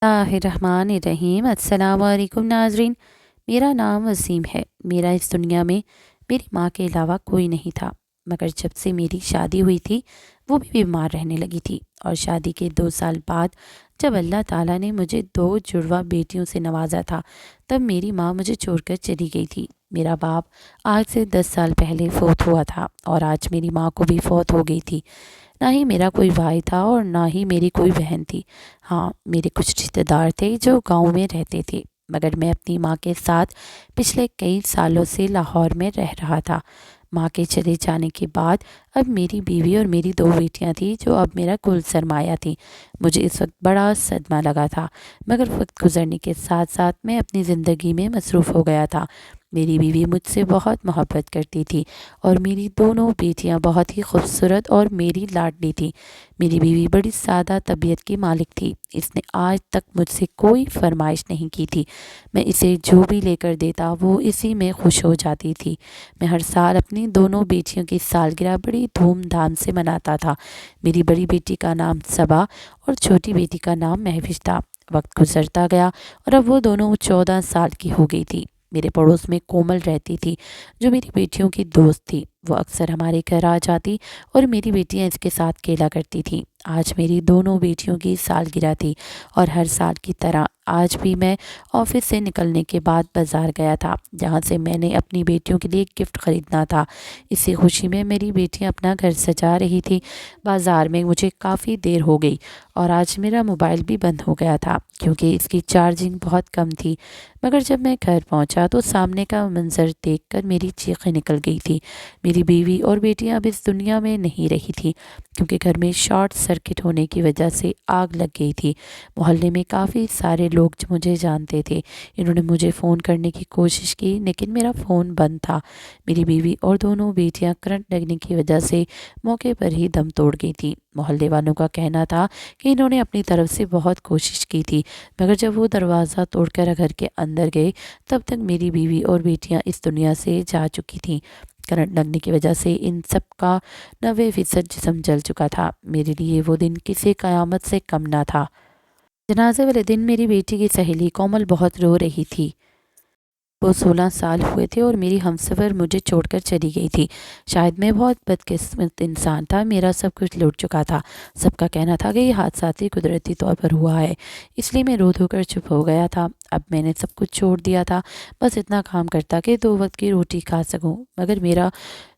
الرحمن الرحیم۔ السلام علیکم ناظرین، میرا نام وسیم ہے۔ میرا اس دنیا میں میری ماں کے علاوہ کوئی نہیں تھا، مگر جب سے میری شادی ہوئی تھی وہ بھی بیمار رہنے لگی تھی، اور شادی کے 2 سال بعد جب اللہ تعالیٰ نے مجھے 2 جڑواں بیٹیوں سے نوازا تھا، تب میری ماں مجھے چھوڑ کر چلی گئی تھی۔ میرا باپ آج سے 10 سال پہلے فوت ہوا تھا، اور آج میری ماں کو بھی فوت ہو گئی تھی۔ نہ ہی میرا کوئی بھائی تھا اور نہ ہی میری کوئی بہن تھی۔ ہاں، میرے کچھ رشتہ دار تھے جو گاؤں میں رہتے تھے، مگر میں اپنی ماں کے ساتھ پچھلے کئی سالوں سے لاہور میں رہ رہا تھا۔ ماں کے چلے جانے کے بعد اب میری بیوی اور میری 2 بیٹیاں تھیں جو اب میرا کل سرمایہ تھیں۔ مجھے اس وقت بڑا صدمہ لگا تھا، مگر وقت گزرنے کے ساتھ ساتھ میں اپنی زندگی میں مصروف ہو گیا تھا۔ میری بیوی مجھ سے بہت محبت کرتی تھی، اور میری دونوں بیٹیاں بہت ہی خوبصورت اور میری لاڈلی تھی۔ میری بیوی بڑی سادہ طبیعت کی مالک تھی۔ اس نے آج تک مجھ سے کوئی فرمائش نہیں کی تھی۔ میں اسے جو بھی لے کر دیتا وہ اسی میں خوش ہو جاتی تھی۔ میں ہر سال اپنی دونوں بیٹیوں کی سالگرہ بڑی دھوم دھام سے مناتا تھا۔ میری بڑی بیٹی کا نام صبا اور چھوٹی بیٹی کا نام مہوش تھا۔ وقت گزرتا گیا اور اب وہ دونوں 14 سال کی ہو گئی تھی۔ میرے پڑوس میں کومل رہتی تھی، جو میری بیٹیوں کی دوست تھی۔ وہ اکثر ہمارے گھر آ جاتی اور میری بیٹیاں اس کے ساتھ کھیلا کرتی تھیں۔ آج میری دونوں بیٹیوں کی سالگرہ تھی، اور ہر سال کی طرح آج بھی میں آفس سے نکلنے کے بعد بازار گیا تھا، جہاں سے میں نے اپنی بیٹیوں کے لیے گفٹ خریدنا تھا۔ اسی خوشی میں میری بیٹیاں اپنا گھر سجا رہی تھی۔ بازار میں مجھے کافی دیر ہو گئی، اور آج میرا موبائل بھی بند ہو گیا تھا کیونکہ اس کی چارجنگ بہت کم تھی۔ مگر جب میں گھر پہنچا تو سامنے کا منظر دیکھ کر میری چیخیں نکل گئی تھی۔ میری بیوی اور بیٹیاں اب اس دنیا میں نہیں رہی تھیں، کیونکہ گھر میں شارٹ سرکٹ ہونے کی وجہ سے آگ لگ گئی تھی۔ محلے میں کافی سارے لوگ جو مجھے جانتے تھے، انہوں نے مجھے فون کرنے کی کوشش کی، لیکن میرا فون بند تھا۔ میری بیوی اور دونوں بیٹیاں کرنٹ لگنے کی وجہ سے موقع پر ہی دم توڑ گئی تھیں۔ محلے والوں کا کہنا تھا کہ انہوں نے اپنی طرف سے بہت کوشش کی تھی، مگر جب وہ دروازہ توڑ کر گھر کے اندر گئے تب تک میری بیوی اور بیٹیاں اس دنیا سے جا چکی تھیں۔ کرنٹ لگنے کی وجہ سے ان سب کا 90% جسم جل چکا تھا۔ میرے لیے وہ دن کسی قیامت سے کم نہ تھا۔ جنازے والے دن میری بیٹی کی سہیلی کومل بہت رو رہی تھی۔ وہ 16 سال ہوئے تھے اور میری ہمسفر مجھے چھوڑ کر چلی گئی تھی۔ شاید میں بہت بدقسمت انسان تھا، میرا سب کچھ لوٹ چکا تھا۔ سب کا کہنا تھا کہ یہ حادثاتی قدرتی طور پر ہوا ہے، اس لیے میں رو دھو کر چپ ہو گیا تھا۔ اب میں نے سب کچھ چھوڑ دیا تھا، بس اتنا کام کرتا کہ 2 وقت کی روٹی کھا سکوں، مگر میرا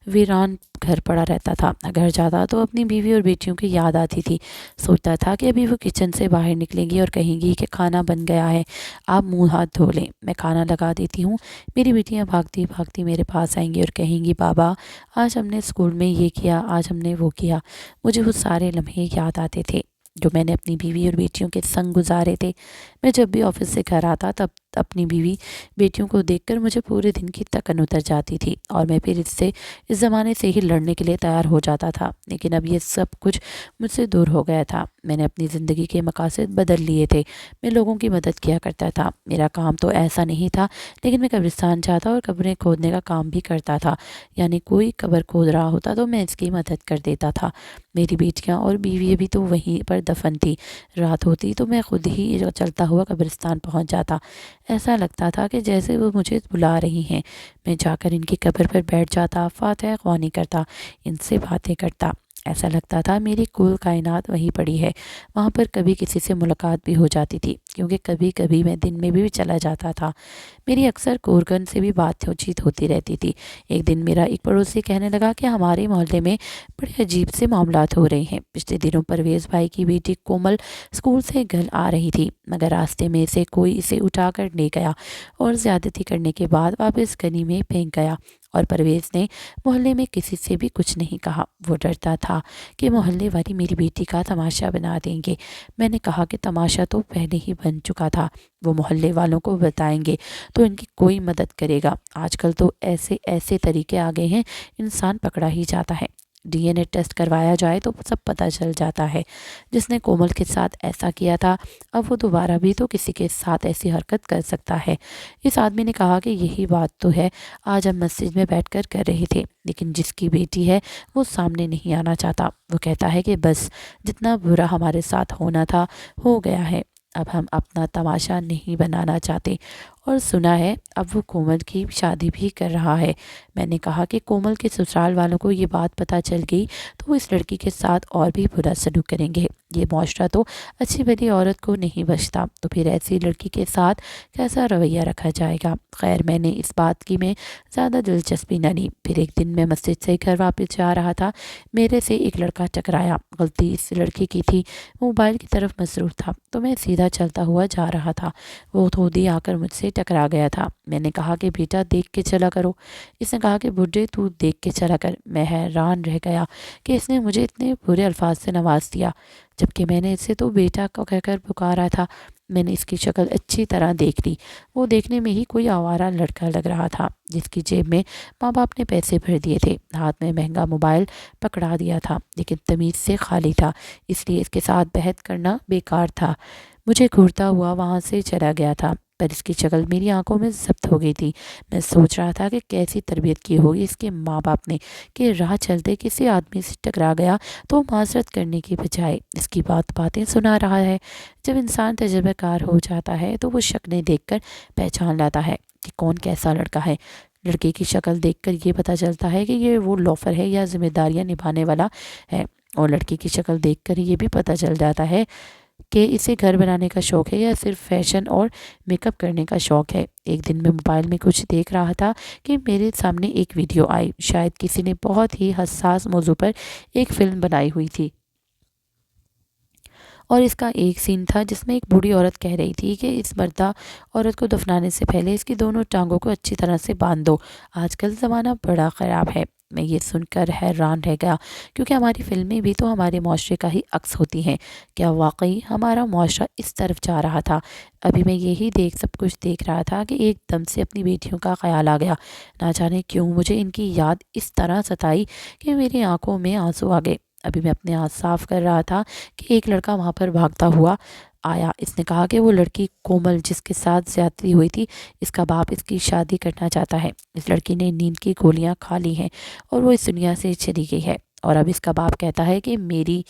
ویران گھر پڑا رہتا تھا۔ گھر جاتا تو اپنی بیوی اور بیٹیوں کی یاد آتی تھی۔ سوچتا تھا کہ ابھی وہ کچن سے باہر نکلیں گی اور کہیں گی کہ کھانا بن گیا ہے، آپ منہ ہاتھ دھو لیں۔ میں کھانا لگا دیتی ہوں، میری بیٹیاں بھاگتی بھاگتی میرے پاس آئیں گی اور کہیں گی بابا آج ہم نے اسکول میں یہ کیا، آج ہم نے وہ کیا۔ مجھے وہ سارے لمحے یاد آتے تھے جو میں نے اپنی بیوی اور بیٹیوں کے سنگ گزارے تھے۔ میں جب بھی آفس سے گھر آتا تب اپنی بیوی بیٹیوں کو دیکھ کر مجھے پورے دن کی تکن اتر جاتی تھی، اور میں پھر اس زمانے سے ہی لڑنے کے لیے تیار ہو جاتا تھا۔ لیکن اب یہ سب کچھ مجھ سے دور ہو گیا تھا۔ میں نے اپنی زندگی کے مقاصد بدل لیے تھے۔ میں لوگوں کی مدد کیا کرتا تھا۔ میرا کام تو ایسا نہیں تھا، لیکن میں قبرستان جاتا اور قبریں کھودنے کا کام بھی کرتا تھا، یعنی کوئی قبر کھود رہا ہوتا تو میں اس کی مدد کر دیتا تھا۔ میری بیٹیاں اور بیوی بھی تو وہیں پر دفن تھی۔ رات ہوتی تو میں خود ہی چلتا ہوا قبرستان پہنچ جاتا۔ ایسا لگتا تھا کہ جیسے وہ مجھے بلا رہی ہیں۔ میں جا کر ان کی قبر پر بیٹھ جاتا، فاتحہ خوانی کرتا، ان سے باتیں کرتا۔ ایسا لگتا تھا میری کل کائنات وہیں پڑی ہے۔ وہاں پر کبھی کسی سے ملاقات بھی ہو جاتی تھی، کیونکہ کبھی کبھی میں دن میں بھی چلا جاتا تھا۔ میری اکثر کورگن سے بھی بات چیت ہوتی رہتی تھی۔ ایک دن میرا ایک پڑوسی کہنے لگا کہ ہمارے محلے میں بڑے عجیب سے معاملات ہو رہے ہیں۔ پچھلے دنوں پرویز بھائی کی بیٹی کومل اسکول سے گھر آ رہی تھی، مگر راستے میں سے کوئی اسے اٹھا کر لے گیا اور زیادتی کرنے کے بعد واپس گلی میں پھینک گیا، اور پرویز نے محلے میں کسی سے بھی کچھ نہیں کہا۔ وہ ڈرتا تھا کہ محلے والی میری بیٹی کا تماشا بنا دیں گے۔ میں نے کہا کہ تماشا تو پہلے ہی بن چکا تھا، وہ محلے والوں کو بتائیں گے تو ان کی کوئی مدد کرے گا۔ آج کل تو ایسے طریقے آ گئے ہیں، انسان پکڑا ہی جاتا ہے۔ DNA ٹیسٹ کروایا جائے تو سب پتہ چل جاتا ہے۔ جس نے کومل کے ساتھ ایسا کیا تھا، اب وہ دوبارہ بھی تو کسی کے ساتھ ایسی حرکت کر سکتا ہے۔ اس آدمی نے کہا کہ یہی بات تو ہے، آج ہم مسجد میں بیٹھ کر رہے تھے، لیکن جس کی بیٹی ہے وہ سامنے نہیں آنا چاہتا۔ وہ کہتا ہے کہ بس جتنا برا ہمارے ساتھ ہونا تھا ہو گیا ہے، اب ہم اپنا تماشا نہیں بنانا چاہتے، اور سنا ہے اب وہ کومل کی شادی بھی کر رہا ہے۔ میں نے کہا کہ کومل کے سسرال والوں کو یہ بات پتہ چل گئی تو وہ اس لڑکی کے ساتھ اور بھی برا سلوک کریں گے۔ یہ معاشرہ تو اچھی بھلی عورت کو نہیں بخشتا، تو پھر ایسی لڑکی کے ساتھ کیسا رویہ رکھا جائے گا؟ خیر، میں نے اس بات کی میں زیادہ دلچسپی نہ لی۔ پھر ایک دن میں مسجد سے گھر واپس جا رہا تھا، میرے سے ایک لڑکا ٹکرایا۔ غلطی اس لڑکی کی تھی، وہ موبائل کی طرف مصروف تھا تو میں سیدھا چلتا ہوا جا رہا تھا۔ وہ خود ہی آ کر مجھ سے ٹکرا گیا تھا۔ میں نے کہا کہ بیٹا دیکھ کے چلا کرو۔ اس نے کہا کہ بڈھے تو دیکھ کے چلا کر۔ میں حیران رہ گیا کہ اس نے مجھے اتنے برے الفاظ سے نواز دیا، جبکہ میں نے اسے تو بیٹا کو کہہ کر پکارا تھا۔ میں نے اس کی شکل اچھی طرح دیکھ لی۔ وہ دیکھنے میں ہی کوئی آوارہ لڑکا لگ رہا تھا جس کی جیب میں ماں باپ نے پیسے بھر دیے تھے، ہاتھ میں مہنگا موبائل پکڑا دیا تھا، لیکن تمیز سے خالی تھا، اس لیے اس کے ساتھ بحث کرنا بیکار تھا۔ مجھے گھورتا ہوا وہاں سے چلا گیا تھا، پر اس کی شکل میری آنکھوں میں ضبط ہو گئی تھی۔ میں سوچ رہا تھا کہ کیسی تربیت کی ہوگی اس کے ماں باپ نے کہ راہ چلتے کسی آدمی سے ٹکرا گیا تو معذرت کرنے کی بجائے اس کی باتیں سنا رہا ہے۔ جب انسان تجربہ کار ہو جاتا ہے تو وہ شکلیں دیکھ کر پہچان لاتا ہے کہ کون کیسا لڑکا ہے۔ لڑکے کی شکل دیکھ کر یہ پتہ چلتا ہے کہ یہ وہ لوفر ہے یا ذمہ داریاں نبھانے والا ہے، اور لڑکی کی شکل دیکھ کر یہ بھی پتہ چل جاتا ہے کہ اسے گھر بنانے کا شوق ہے یا صرف فیشن اور میک اپ کرنے کا شوق ہے۔ ایک دن میں موبائل میں کچھ دیکھ رہا تھا کہ میرے سامنے ایک ویڈیو آئی۔ شاید کسی نے بہت ہی حساس موضوع پر ایک فلم بنائی ہوئی تھی، اور اس کا ایک سین تھا جس میں ایک بوڑھی عورت کہہ رہی تھی کہ اس مردہ عورت کو دفنانے سے پہلے اس کی دونوں ٹانگوں کو اچھی طرح سے باندھ دو، آج کل زمانہ بڑا خراب ہے۔ میں یہ سن کر حیران رہ گیا، کیونکہ ہماری فلمیں بھی تو ہمارے معاشرے کا ہی عکس ہوتی ہیں۔ کیا واقعی ہمارا معاشرہ اس طرف جا رہا تھا؟ ابھی میں یہی سب کچھ دیکھ رہا تھا کہ ایک دم سے اپنی بیٹیوں کا خیال آ گیا۔ نہ جانے کیوں مجھے ان کی یاد اس طرح ستائی کہ میری آنکھوں میں آنسو آ گئے۔ ابھی میں اپنے ہاتھ صاف کر رہا تھا کہ ایک لڑکا وہاں پر بھاگتا ہوا آیا۔ اس نے کہا کہ وہ لڑکی کومل جس کے ساتھ زیادتی ہوئی تھی، اس کا باپ اس کی شادی کرنا چاہتا ہے۔ اس لڑکی نے نیند کی گولیاں کھا لی ہیں اور وہ اس دنیا سے چلی گئی ہے، اور اب اس کا باپ کہتا ہے کہ میری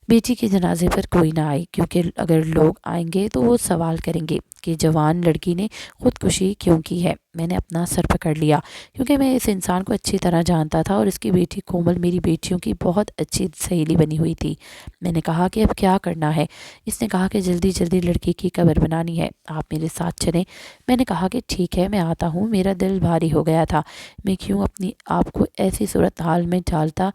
بیٹی کے جنازے پر کوئی نہ آئے، کیونکہ اگر لوگ آئیں گے تو وہ سوال کریں گے کہ جوان لڑکی نے خودکشی کیوں کی ہے۔ میں نے اپنا سر پکڑ لیا، کیونکہ میں اس انسان کو اچھی طرح جانتا تھا اور اس کی بیٹی کومل میری بیٹیوں کی بہت اچھی سہیلی بنی ہوئی تھی۔ میں نے کہا کہ اب کیا کرنا ہے؟ اس نے کہا کہ جلدی جلدی لڑکی کی قبر بنانی ہے، آپ میرے ساتھ چلیں۔ میں نے کہا کہ ٹھیک ہے، میں آتا ہوں۔ میرا دل بھاری ہو گیا تھا، میں کیوں اپنی آپ کو ایسی صورتحال میں ڈالتا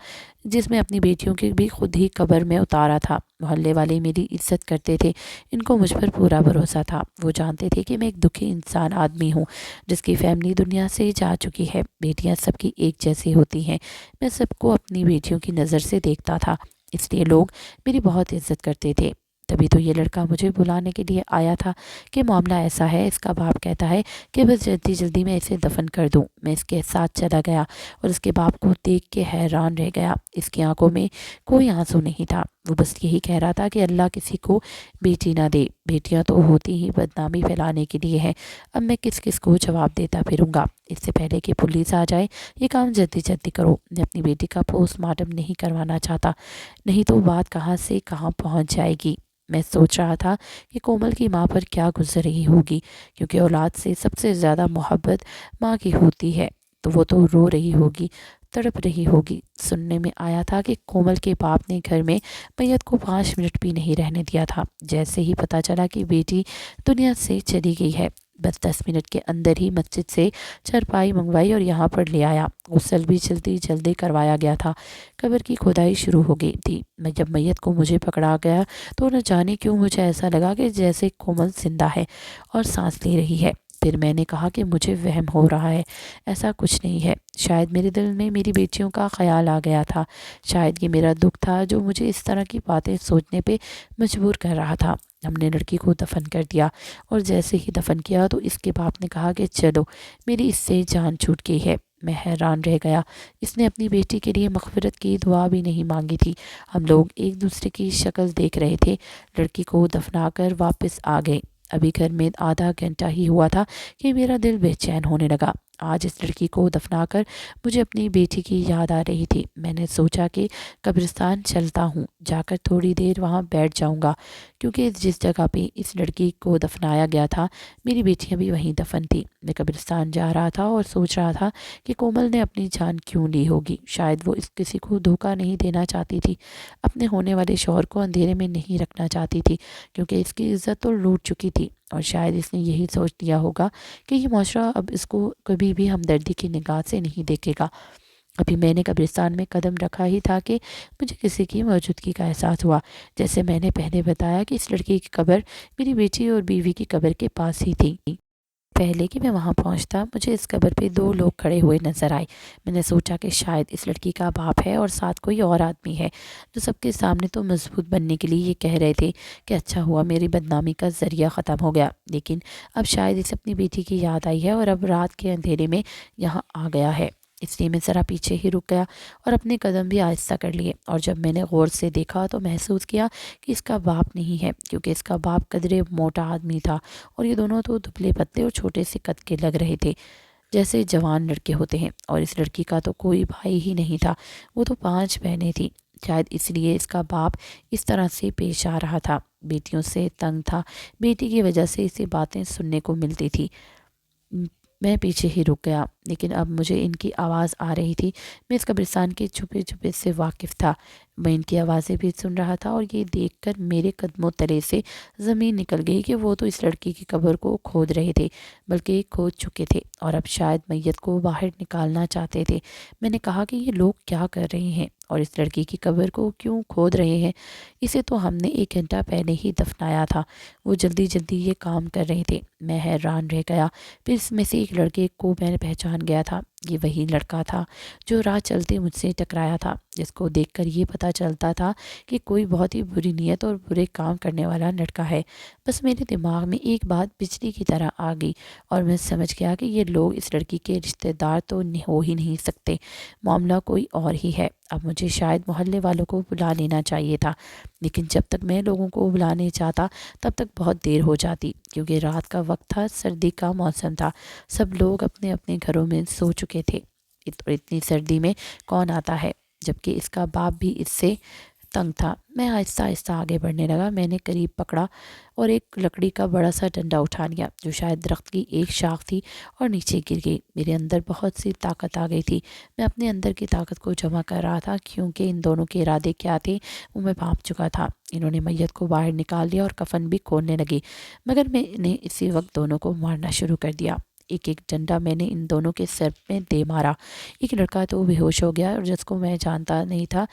جس میں اپنی بیٹیوں کی بھی خود ہی قبر میں اتارا تھا۔ محلے والے میری عزت کرتے تھے، ان کو مجھ پر پورا بھروسہ تھا۔ وہ جانتے تھے کہ میں ایک دکھی انسان آدمی ہوں جس کی فیملی دنیا سے جا چکی ہے۔ بیٹیاں سب کی ایک جیسی ہوتی ہیں، میں سب کو اپنی بیٹیوں کی نظر سے دیکھتا تھا، اس لیے لوگ میری بہت عزت کرتے تھے۔ تبھی تو یہ لڑکا مجھے بلانے کے لیے آیا تھا کہ معاملہ ایسا ہے، اس کا باپ کہتا ہے کہ بس جلدی جلدی میں اسے دفن کر دوں۔ میں اس کے ساتھ چلا گیا اور اس کے باپ کو دیکھ کے حیران رہ گیا۔ اس کی آنکھوں میں کوئی آنسو نہیں تھا، وہ بس یہی کہہ رہا تھا کہ اللہ کسی کو بیٹی نہ دے، بیٹیاں تو ہوتی ہی بدنامی پھیلانے کے لیے ہیں۔ اب میں کس کس کو جواب دیتا پھروں گا؟ اس سے پہلے کہ پولیس آ جائے یہ کام جلدی جلدی کرو، میں اپنی بیٹی کا پوسٹ مارٹم نہیں کروانا چاہتا، نہیں تو بات کہاں سے کہاں پہنچ جائے گی۔ میں سوچ رہا تھا کہ کومل کی ماں پر کیا گزر رہی ہوگی، کیونکہ اولاد سے سب سے زیادہ محبت ماں کی ہوتی ہے، تو وہ تو رو رہی ہوگی، تڑپ رہی ہوگی۔ سننے میں آیا تھا کہ کومل کے باپ نے گھر میں میت کو 5 منٹ بھی نہیں رہنے دیا تھا۔ جیسے ہی پتہ چلا کہ بیٹی دنیا سے چلی گئی ہے، بس 10 منٹ کے اندر ہی مسجد سے چارپائی منگوائی اور یہاں پر لے آیا۔ غسل بھی جلدی جلدی کروایا گیا تھا۔ قبر کی کھدائی شروع ہو گئی تھی۔ میں جب میت کو مجھے پکڑا گیا تو نہ جانے کیوں مجھے ایسا لگا کہ جیسے کومل زندہ ہے اور سانس لے رہی ہے۔ پھر میں نے کہا کہ مجھے وہم ہو رہا ہے، ایسا کچھ نہیں ہے۔ شاید میرے دل میں میری بیٹیوں کا خیال آ گیا تھا، شاید یہ میرا دکھ تھا جو مجھے اس طرح کی باتیں سوچنے پہ مجبور کر رہا تھا۔ ہم نے لڑکی کو دفن کر دیا، اور جیسے ہی دفن کیا تو اس کے باپ نے کہا کہ چلو، میری اس سے جان چھوٹ گئی ہے۔ میں حیران رہ گیا، اس نے اپنی بیٹی کے لیے مغفرت کی دعا بھی نہیں مانگی تھی۔ ہم لوگ ایک دوسرے کی شکل دیکھ رہے تھے، لڑکی کو دفنا کر واپس آ گئے۔ ابھی گھر میں آدھا گھنٹہ ہی ہوا تھا کہ میرا دل بے چین ہونے لگا۔ آج اس لڑکی کو دفنا کر مجھے اپنی بیٹی کی یاد آ رہی تھی۔ میں نے سوچا کہ قبرستان چلتا ہوں، جا کر تھوڑی دیر وہاں بیٹھ جاؤں گا، کیونکہ جس جگہ پہ اس لڑکی کو دفنایا گیا تھا میری بیٹیاں بھی وہیں دفن تھی۔ میں قبرستان جا رہا تھا اور سوچ رہا تھا کہ کومل نے اپنی جان کیوں لی ہوگی۔ شاید وہ اس کسی کو دھوکہ نہیں دینا چاہتی تھی، اپنے ہونے والے شوہر کو اندھیرے میں نہیں رکھنا چاہتی تھی، کیونکہ اس کی عزت تو لوٹ چکی تھی، اور شاید اس نے یہی سوچ لیا ہوگا کہ یہ معاشرہ اب اس کو کبھی بھی ہمدردی کی نگاہ سے نہیں دیکھے گا۔ ابھی میں نے قبرستان میں قدم رکھا ہی تھا کہ مجھے کسی کی موجودگی کا احساس ہوا۔ جیسے میں نے پہلے بتایا کہ اس لڑکی کی قبر میری بیٹی اور بیوی کی قبر کے پاس ہی تھی۔ پہلے کہ میں وہاں پہنچتا مجھے اس قبر پہ دو لوگ کھڑے ہوئے نظر آئے۔ میں نے سوچا کہ شاید اس لڑکی کا باپ ہے اور ساتھ کوئی اور آدمی ہے، جو سب کے سامنے تو مضبوط بننے کے لیے یہ کہہ رہے تھے کہ اچھا ہوا میری بدنامی کا ذریعہ ختم ہو گیا، لیکن اب شاید اسے اپنی بیٹی کی یاد آئی ہے اور اب رات کے اندھیرے میں یہاں آ گیا ہے۔ اس لیے میں ذرا پیچھے ہی رک گیا اور اپنے قدم بھی آہستہ کر لیے، اور جب میں نے غور سے دیکھا تو محسوس کیا کہ اس کا باپ نہیں ہے، کیونکہ اس کا باپ قدرے موٹا آدمی تھا اور یہ دونوں تو دبلے پتلے اور چھوٹے سے قد کے لگ رہے تھے، جیسے جوان لڑکے ہوتے ہیں۔ اور اس لڑکی کا تو کوئی بھائی ہی نہیں تھا، وہ تو 5 بہنیں تھیں۔ شاید اس لیے اس کا باپ اس طرح سے پیش آ رہا تھا، بیٹیوں سے تنگ تھا، بیٹی کی وجہ سے اسے باتیں سننے کو ملتی تھی۔ میں پیچھے ہی رک گیا، لیکن اب مجھے ان کی آواز آ رہی تھی۔ میں اس قبرستان کے چھپے چھپے سے واقف تھا، میں ان کی آوازیں بھی سن رہا تھا، اور یہ دیکھ کر میرے قدموں تلے سے زمین نکل گئی کہ وہ تو اس لڑکی کی قبر کو کھود رہے تھے، بلکہ کھود چکے تھے، اور اب شاید میت کو باہر نکالنا چاہتے تھے۔ میں نے کہا کہ یہ لوگ کیا کر رہے ہیں اور اس لڑکی کی قبر کو کیوں کھود رہے ہیں؟ اسے تو ہم نے 1 گھنٹہ پہلے ہی دفنایا تھا۔ وہ جلدی جلدی یہ کام کر رہے تھے۔ میں حیران رہ گیا۔ پھر اس میں سے ایک لڑکے کو میں نے پہچان گیا تھا۔ یہ وہی لڑکا تھا جو راہ چلتے مجھ سے ٹکرایا تھا، جس کو دیکھ کر یہ پتہ چلتا تھا کہ کوئی بہت ہی بری نیت اور برے کام کرنے والا لڑکا ہے۔ بس میرے دماغ میں ایک بات بجلی کی طرح آ گئی، اور میں سمجھ گیا کہ یہ لوگ اس لڑکی کے رشتہ دار تو ہو ہی نہیں سکتے، معاملہ کوئی اور ہی ہے۔ اب مجھے شاید محلے والوں کو بلا لینا چاہیے تھا، لیکن جب تک میں لوگوں کو بلانے جاتا تب تک بہت دیر ہو جاتی، کیونکہ رات کا وقت تھا، سردی کا موسم تھا، سب لوگ اپنے اپنے گھروں میں سو چکے تھے۔ اتنی سردی میں کون آتا ہے، جبکہ اس کا باپ بھی اس سے تنگ تھا۔ میں آہستہ آہستہ آگے بڑھنے لگا۔ میں نے قریب پکڑا اور ایک لکڑی کا بڑا سا ڈنڈا اٹھا لیا، جو شاید درخت کی ایک شاخ تھی، اور نیچے گر گئی۔ میرے اندر بہت سی طاقت آ گئی تھی۔ میں اپنے اندر کی طاقت کو جمع کر رہا تھا، کیونکہ ان دونوں کے ارادے کیا تھے وہ میں بھانپ چکا تھا۔ انہوں نے میت کو باہر نکال لیا اور کفن بھی کھولنے لگے، مگر میں نے اسی وقت دونوں کو مارنا شروع کر دیا۔ ایک ایک ڈنڈا میں نے ان دونوں کے سر میں دے مارا۔ ایک لڑکا تو بے ہوش ہو گیا، اور جس کو میں جانتا نہیں تھا،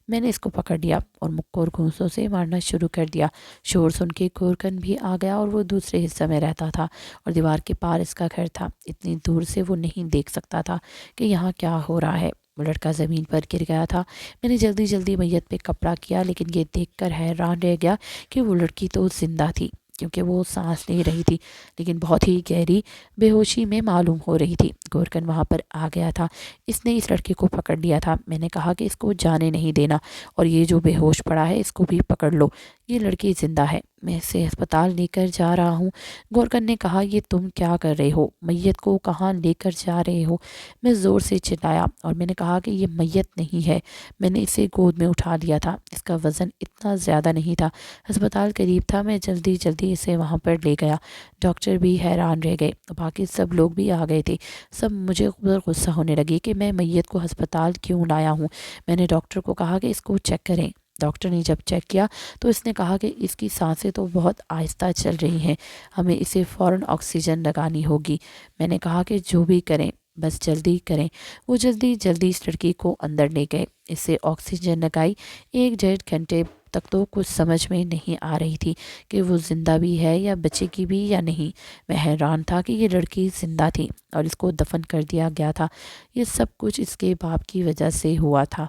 میں نے اس کو پکڑ لیا اور مکوں اور گھونسوں سے مارنا شروع کر دیا۔ شور سن کے گورکن بھی آ گیا، اور وہ دوسرے حصے میں رہتا تھا اور دیوار کے پار اس کا گھر تھا۔ اتنی دور سے وہ نہیں دیکھ سکتا تھا کہ یہاں کیا ہو رہا ہے۔ وہ لڑکا زمین پر گر گیا تھا۔ میں نے جلدی جلدی میت پہ کپڑا کیا، لیکن یہ دیکھ کر حیران رہ گیا کہ وہ لڑکی تو زندہ تھی، کیونکہ وہ سانس لے رہی تھی، لیکن بہت ہی گہری بے ہوشی میں معلوم ہو رہی تھی۔ گورکن وہاں پر آ گیا تھا۔ اس نے اس لڑکے کو پکڑ لیا تھا۔ میں نے کہا کہ اس کو جانے نہیں دینا، اور یہ جو بے ہوش پڑا ہے اس کو بھی پکڑ لو، یہ لڑکی زندہ ہے، میں اسے ہسپتال لے کر جا رہا ہوں۔ گورکن نے کہا یہ تم کیا کر رہے ہو، میت کو کہاں لے کر جا رہے ہو؟ میں زور سے چلایا، اور میں نے کہا کہ یہ میت نہیں ہے، میں نے اسے گود میں اٹھا لیا تھا، اس کا وزن اتنا زیادہ نہیں تھا، ہسپتال قریب تھا، میں جلدی جلدی اسے وہاں پر لے گیا۔ ڈاکٹر بھی حیران رہ گئے، باقی سب لوگ بھی آ گئے تھے۔ سب مجھے غصہ ہونے لگی کہ میں میت کو ہسپتال کیوں لایا ہوں۔ میں نے ڈاکٹر کو کہا کہ اس کو چیک کریں۔ ڈاکٹر نے جب چیک کیا تو اس نے کہا کہ اس کی سانسیں تو بہت آہستہ چل رہی ہیں، ہمیں اسے فوراً آکسیجن لگانی ہوگی۔ میں نے کہا کہ جو بھی کریں بس جلدی کریں۔ وہ جلدی جلدی اس لڑکی کو اندر لے گئے، اسے آکسیجن لگائی۔ 1 ڈیڑھ گھنٹے تک تو کچھ سمجھ میں نہیں آ رہی تھی کہ وہ زندہ بھی ہے یا بچے کی بھی یا نہیں۔ میں حیران تھا کہ یہ لڑکی زندہ تھی اور اس کو دفن کر دیا گیا تھا۔ یہ سب کچھ اس کے باپ کی وجہ سے ہوا تھا،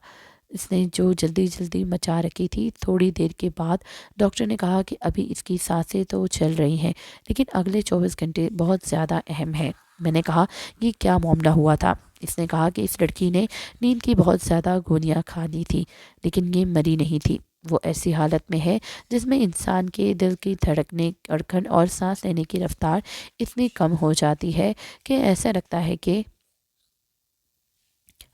اس نے جو جلدی جلدی مچا رکھی تھی۔ تھوڑی دیر کے بعد ڈاکٹر نے کہا کہ ابھی اس کی سانسیں تو چل رہی ہیں، لیکن اگلے 24 گھنٹے بہت زیادہ اہم ہیں۔ میں نے کہا یہ کیا معاملہ ہوا تھا؟ اس نے کہا کہ اس لڑکی نے نیند کی بہت زیادہ گولیاں کھا لی تھی، لیکن یہ مری نہیں تھی۔ وہ ایسی حالت میں ہے جس میں انسان کے دل کی دھڑکن اور سانس لینے کی رفتار اتنی کم ہو جاتی ہے کہ ایسا لگتا ہے کہ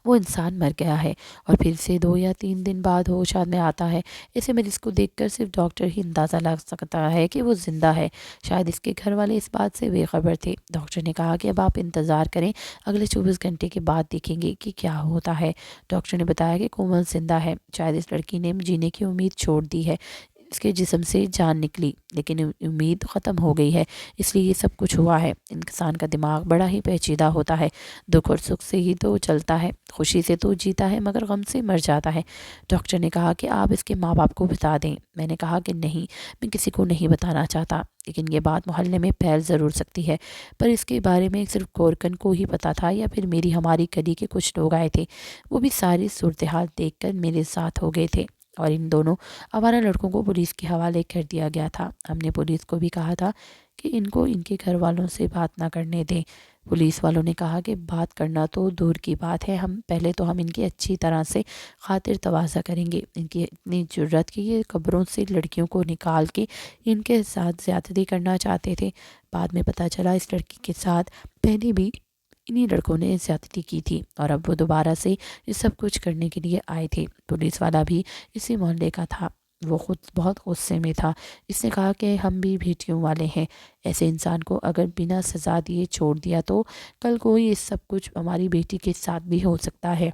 وہ انسان مر گیا ہے اور پھر سے 2 یا 3 دن بعد ہوش میں آتا ہے۔ ایسے مریض کو دیکھ کر صرف ڈاکٹر ہی اندازہ لگ سکتا ہے کہ وہ زندہ ہے۔ شاید اس کے گھر والے اس بات سے بے خبر تھے۔ ڈاکٹر نے کہا کہ اب آپ انتظار کریں، اگلے 24 گھنٹے کے بعد دیکھیں گے کہ کیا ہوتا ہے۔ ڈاکٹر نے بتایا کہ کومل زندہ ہے، شاید اس لڑکی نے جینے کی امید چھوڑ دی ہے، اس کے جسم سے جان نکلی لیکن امید ختم ہو گئی ہے، اس لیے یہ سب کچھ ہوا ہے۔ انسان کا دماغ بڑا ہی پیچیدہ ہوتا ہے، دکھ اور سکھ سے ہی تو چلتا ہے، خوشی سے تو جیتا ہے مگر غم سے مر جاتا ہے۔ ڈاکٹر نے کہا کہ آپ اس کے ماں باپ کو بتا دیں۔ میں نے کہا کہ نہیں، میں کسی کو نہیں بتانا چاہتا، لیکن یہ بات محلے میں پھیل ضرور سکتی ہے۔ پر اس کے بارے میں صرف گورکن کو ہی پتا تھا یا پھر ہماری گلی کے کچھ لوگ آئے تھے، وہ بھی ساری صورتحال دیکھ کر میرے ساتھ ہو گئے تھے اور ان دونوں آوارہ لڑکوں کو پولیس کے حوالے کر دیا گیا تھا۔ ہم نے پولیس کو بھی کہا تھا کہ ان کو ان کے گھر والوں سے بات نہ کرنے دیں۔ پولیس والوں نے کہا کہ بات کرنا تو دور کی بات ہے، پہلے تو ہم ان کی اچھی طرح سے خاطر تواضع کریں گے۔ ان کی اتنی جرت کہ یہ قبروں سے لڑکیوں کو نکال کے ان کے ساتھ زیادتی کرنا چاہتے تھے۔ بعد میں پتہ چلا اس لڑکی کے ساتھ پہلے بھی انہی لڑکوں نے زیادتی کی تھی اور اب وہ دوبارہ سے یہ سب کچھ کرنے کے لیے آئے تھے۔ پولیس والا بھی اسی محلے کا تھا، وہ خود بہت غصے میں تھا۔ اس نے کہا کہ ہم بھی بیٹیوں والے ہیں، ایسے انسان کو اگر بنا سزا دیے چھوڑ دیا تو کل کو یہ سب کچھ ہماری بیٹی کے ساتھ بھی ہو سکتا ہے۔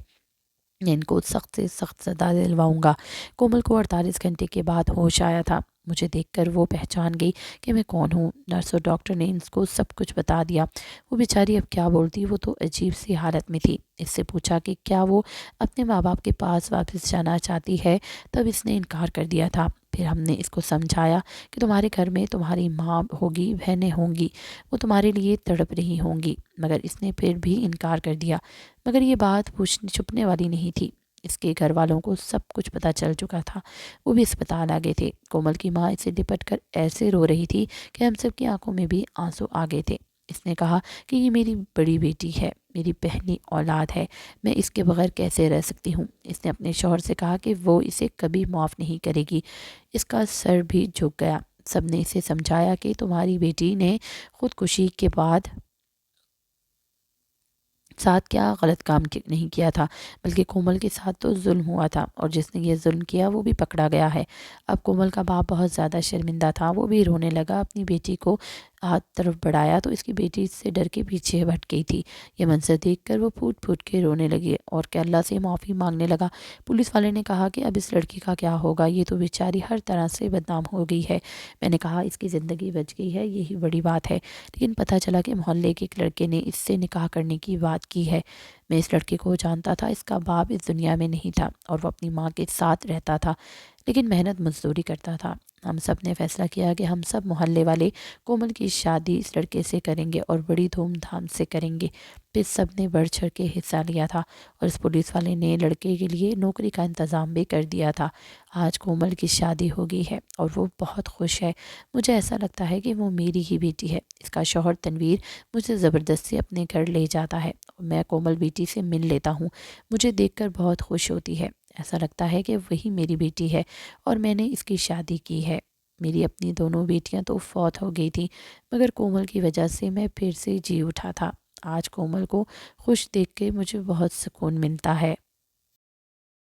میں ان کو سخت سے سخت سزا دلواؤں گا۔ کومل کو 48 گھنٹے کے بعد ہوش آیا تھا۔ مجھے دیکھ کر وہ پہچان گئی کہ میں کون ہوں۔ نرس اور ڈاکٹر نے ان کو سب کچھ بتا دیا۔ وہ بیچاری اب کیا بولتی، وہ تو عجیب سی حالت میں تھی۔ اس سے پوچھا کہ کیا وہ اپنے ماں باپ کے پاس واپس جانا چاہتی ہے، تب اس نے انکار کر دیا تھا۔ پھر ہم نے اس کو سمجھایا کہ تمہارے گھر میں تمہاری ماں ہوگی، بہنیں ہوں گی، وہ تمہارے لیے تڑپ رہی ہوں گی، مگر اس نے پھر بھی انکار کر دیا۔ مگر یہ بات چھپنے والی نہیں تھی، اس کے گھر والوں کو سب کچھ پتہ چل چکا تھا۔ وہ بھی اسپتال آ گئے تھے۔ کومل کی ماں اسے لپٹ کر ایسے رو رہی تھی کہ ہم سب کی آنکھوں میں بھی آنسو آ گئے تھے۔ اس نے کہا کہ یہ میری بڑی بیٹی ہے، میری پہلی اولاد ہے، میں اس کے بغیر کیسے رہ سکتی ہوں۔ اس نے اپنے شوہر سے کہا کہ وہ اسے کبھی معاف نہیں کرے گی۔ اس کا سر بھی جھک گیا۔ سب نے اسے سمجھایا کہ تمہاری بیٹی نے خودکشی کے بعد ساتھ کیا غلط کام نہیں کیا تھا، بلکہ کومل کے ساتھ تو ظلم ہوا تھا اور جس نے یہ ظلم کیا وہ بھی پکڑا گیا ہے۔ اب کومل کا باپ بہت زیادہ شرمندہ تھا، وہ بھی رونے لگا۔ اپنی بیٹی کو ہاتھ طرف بڑھایا تو اس کی بیٹی سے ڈر کے پیچھے ہٹ گئی تھی۔ یہ منظر دیکھ کر وہ پھوٹ پھوٹ کے رونے لگی اور کہ اللہ سے معافی مانگنے لگا۔ پولیس والے نے کہا کہ اب اس لڑکی کا کیا ہوگا، یہ تو بیچاری ہر طرح سے بدنام ہو گئی ہے۔ میں نے کہا اس کی زندگی بچ گئی ہے، یہی بڑی بات ہے، لیکن پتہ چلا کہ محلے کے ایک لڑکے نے اس سے نکاح کرنے کی بات کی ہے۔ میں اس لڑکے کو جانتا تھا، اس کا باپ اس دنیا میں نہیں تھا اور وہ اپنی ماں کے ساتھ رہتا تھا، لیکن محنت مزدوری کرتا تھا۔ ہم سب نے فیصلہ کیا کہ ہم سب محلے والے کومل کی شادی اس لڑکے سے کریں گے اور بڑی دھوم دھام سے کریں گے۔ پھر سب نے بڑھ چڑھ کے حصہ لیا تھا اور اس پولیس والے نے لڑکے کے لیے نوکری کا انتظام بھی کر دیا تھا۔ آج کومل کی شادی ہو گئی ہے اور وہ بہت خوش ہے۔ مجھے ایسا لگتا ہے کہ وہ میری ہی بیٹی ہے۔ اس کا شوہر تنویر مجھے زبردستی اپنے گھر لے جاتا ہے اور میں کومل بیٹی سے مل لیتا ہوں۔ مجھے دیکھ کر بہت خوش ہوتی ہے، ایسا لگتا ہے کہ وہی میری بیٹی ہے اور میں نے اس کی شادی کی ہے۔ میری اپنی دونوں بیٹیاں تو فوت ہو گئی تھیں، مگر کومل کی وجہ سے میں پھر سے جی اٹھا تھا۔ آج کومل کو خوش دیکھ کے مجھے بہت سکون ملتا ہے۔